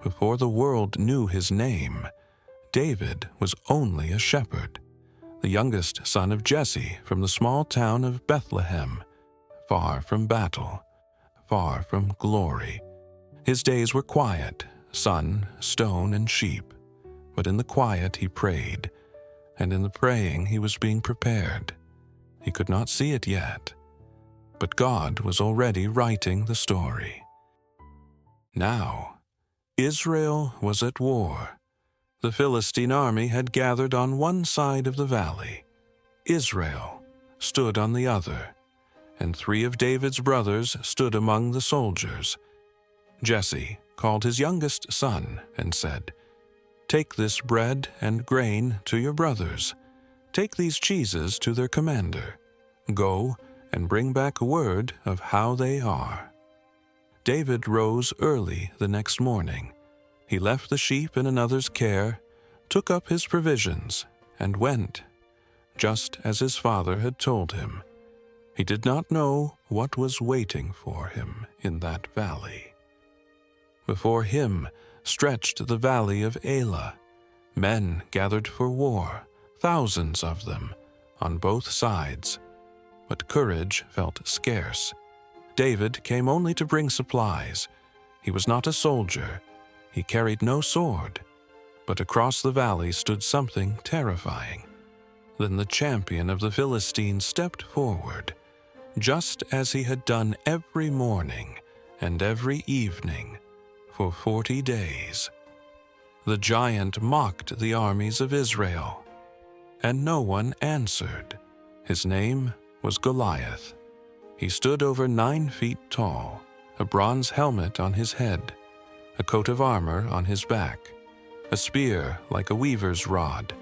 Before the world knew his name, David was only a shepherd, the youngest son of Jesse from the small town of Bethlehem, far from battle, far from glory. His days were quiet, sun, stone, and sheep. But in the quiet he prayed, and in the praying he was being prepared. He could not see it yet, but God was already writing the story. Now, Israel was at war. The Philistine army had gathered on one side of the valley. Israel stood on the other, and 3 of David's brothers stood among the soldiers. Jesse called his youngest son and said, "Take this bread and grain to your brothers. Take these cheeses to their commander. Go and bring back word of how they are." David rose early the next morning. He left the sheep in another's care, took up his provisions, and went, just as his father had told him. He did not know what was waiting for him in that valley. Before him stretched the valley of Elah. Men gathered for war, thousands of them, on both sides. But courage felt scarce. David came only to bring supplies. He was not a soldier. He carried no sword. But across the valley stood something terrifying. Then the champion of the Philistines stepped forward, just as he had done every morning and every evening for 40 days. The giant mocked the armies of Israel, and no one answered. His name was Goliath. He stood over 9 feet tall, a bronze helmet on his head, a coat of armor on his back, a spear like a weaver's rod,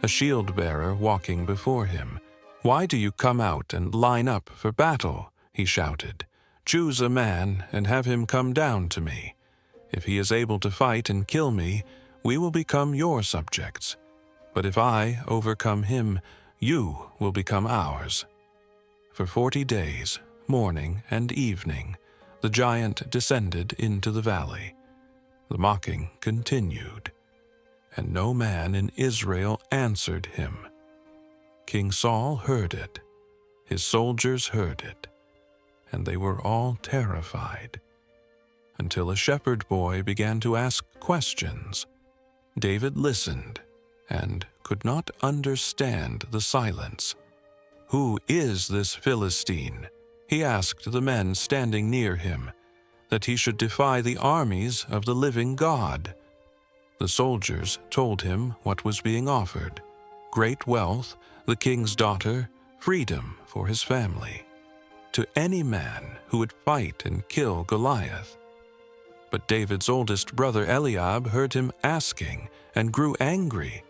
a shield-bearer walking before him. "Why do you come out and line up for battle?" he shouted. "Choose a man and have him come down to me. If he is able to fight and kill me, we will become your subjects. But if I overcome him, you will become ours." For 40 days, morning and evening, the giant descended into the valley. The mocking continued, and no man in Israel answered him. King Saul heard it, his soldiers heard it, and they were all terrified, until a shepherd boy began to ask questions. David listened and could not understand the silence. "Who is this Philistine?" he asked the men standing near him, "that he should defy the armies of the living God?" The soldiers told him what was being offered: great wealth, the king's daughter, freedom for his family, to any man who would fight and kill Goliath. But David's oldest brother Eliab heard him asking and grew angry.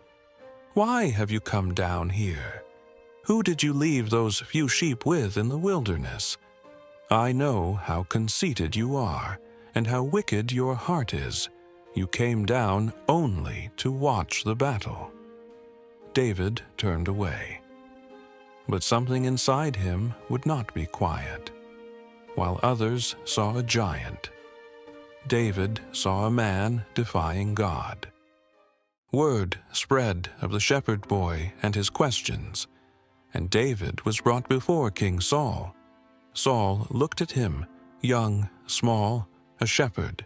"Why have you come down here? Who did you leave those few sheep with in the wilderness? I know how conceited you are and how wicked your heart is. You came down only to watch the battle." David turned away. But something inside him would not be quiet. While others saw a giant, David saw a man defying God. Word spread of the shepherd boy and his questions, and David was brought before King Saul. Saul looked at him, young, small, a shepherd.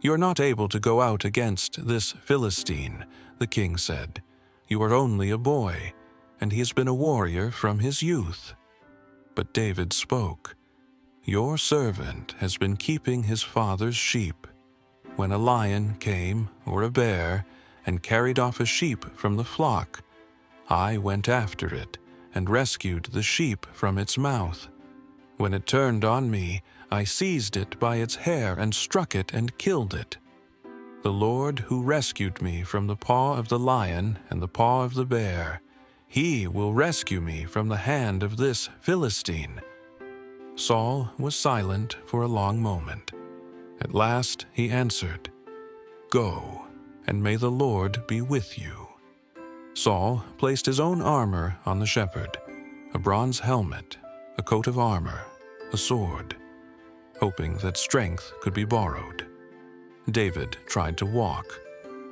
"You are not able to go out against this Philistine," the king said. "You are only a boy, and he has been a warrior from his youth." But David spoke, "Your servant has been keeping his father's sheep. When a lion came, or a bear, and carried off a sheep from the flock, I went after it and rescued the sheep from its mouth. When it turned on me, I seized it by its hair and struck it and killed it. The Lord who rescued me from the paw of the lion and the paw of the bear, he will rescue me from the hand of this Philistine." Saul was silent for a long moment. At last he answered, "Go, and may the Lord be with you." Saul placed his own armor on the shepherd, a bronze helmet, a coat of armor, a sword, hoping that strength could be borrowed. David tried to walk,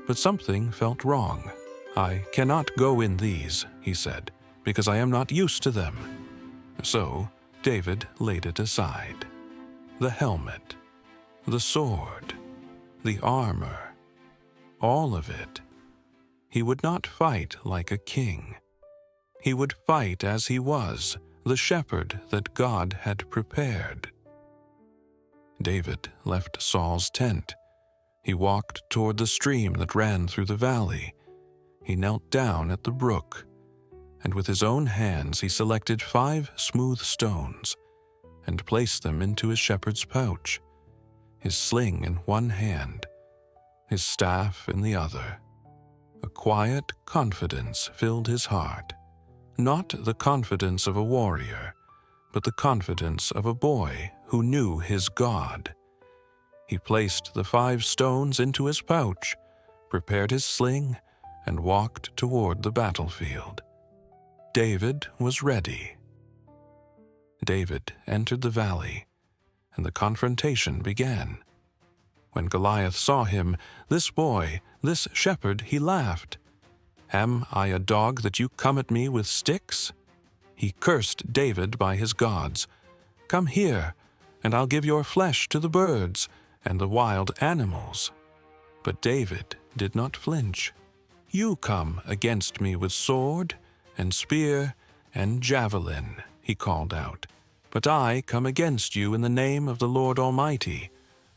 but something felt wrong. "I cannot go in these," he said, "because I am not used to them." So David laid it aside. The helmet, the sword, the armor, all of it. He would not fight like a king. He would fight as he was, the shepherd that God had prepared. David left Saul's tent. He walked toward the stream that ran through the valley. He knelt down at the brook, and with his own hands he selected 5 smooth stones and placed them into his shepherd's pouch, his sling in one hand, his staff in the other. A quiet confidence filled his heart, not the confidence of a warrior, but the confidence of a boy who knew his God. He placed the 5 stones into his pouch, prepared his sling, and walked toward the battlefield. David was ready. David entered the valley, and the confrontation began. When Goliath saw him, this boy, this shepherd, he laughed. "Am I a dog that you come at me with sticks?" He cursed David by his gods. "Come here, and I'll give your flesh to the birds and the wild animals." But David did not flinch. "You come against me with sword and spear and javelin," he called out. "But I come against you in the name of the Lord Almighty,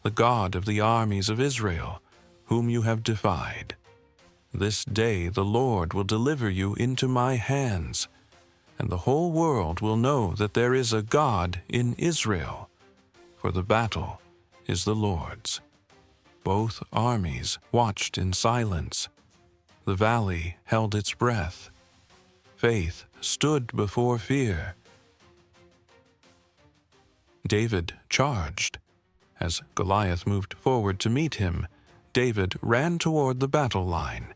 the God of the armies of Israel, whom you have defied. This day the Lord will deliver you into my hands, and the whole world will know that there is a God in Israel, for the battle is the Lord's." Both armies watched in silence. The valley held its breath. Faith stood before fear. David charged. As Goliath moved forward to meet him, David ran toward the battle line.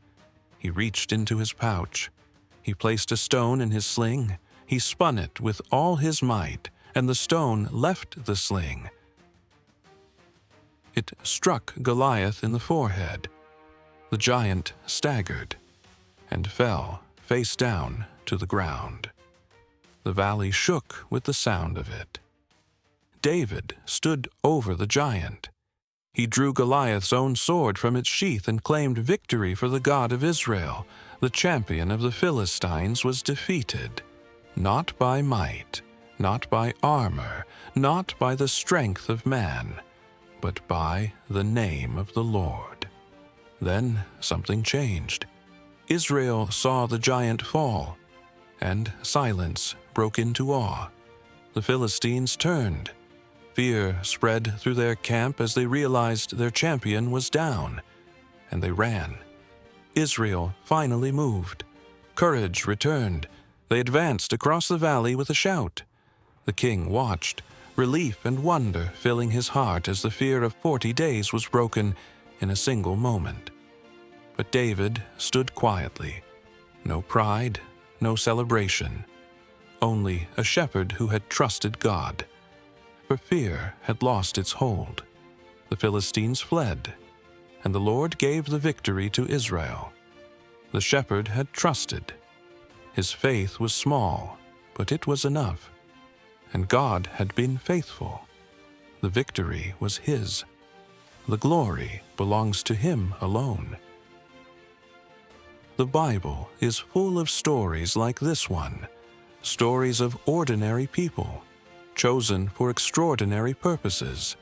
He reached into his pouch. He placed a stone in his sling. He spun it with all his might, and the stone left the sling. It struck Goliath in the forehead. The giant staggered and fell face down to the ground. The valley shook with the sound of it. David stood over the giant. He drew Goliath's own sword from its sheath and claimed victory for the God of Israel. The champion of the Philistines was defeated, not by might, not by armor, not by the strength of man, but by the name of the Lord. Then something changed. Israel saw the giant fall, and silence broke into awe. The Philistines turned. Fear spread through their camp as they realized their champion was down, and they ran. Israel finally moved. Courage returned. They advanced across the valley with a shout. The king watched, relief and wonder filling his heart as the fear of 40 days was broken in a single moment. But David stood quietly. No pride, no celebration. Only a shepherd who had trusted God. For fear had lost its hold. The Philistines fled, and the Lord gave the victory to Israel. The shepherd had trusted. His faith was small, but it was enough. And God had been faithful. The victory was his. The glory belongs to him alone. The Bible is full of stories like this one, stories of ordinary people, chosen for extraordinary purposes,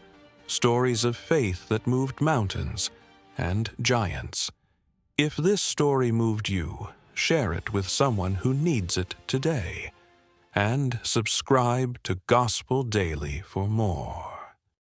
stories of faith that moved mountains and giants. If this story moved you, share it with someone who needs it today, and subscribe to Gospel Daily for more.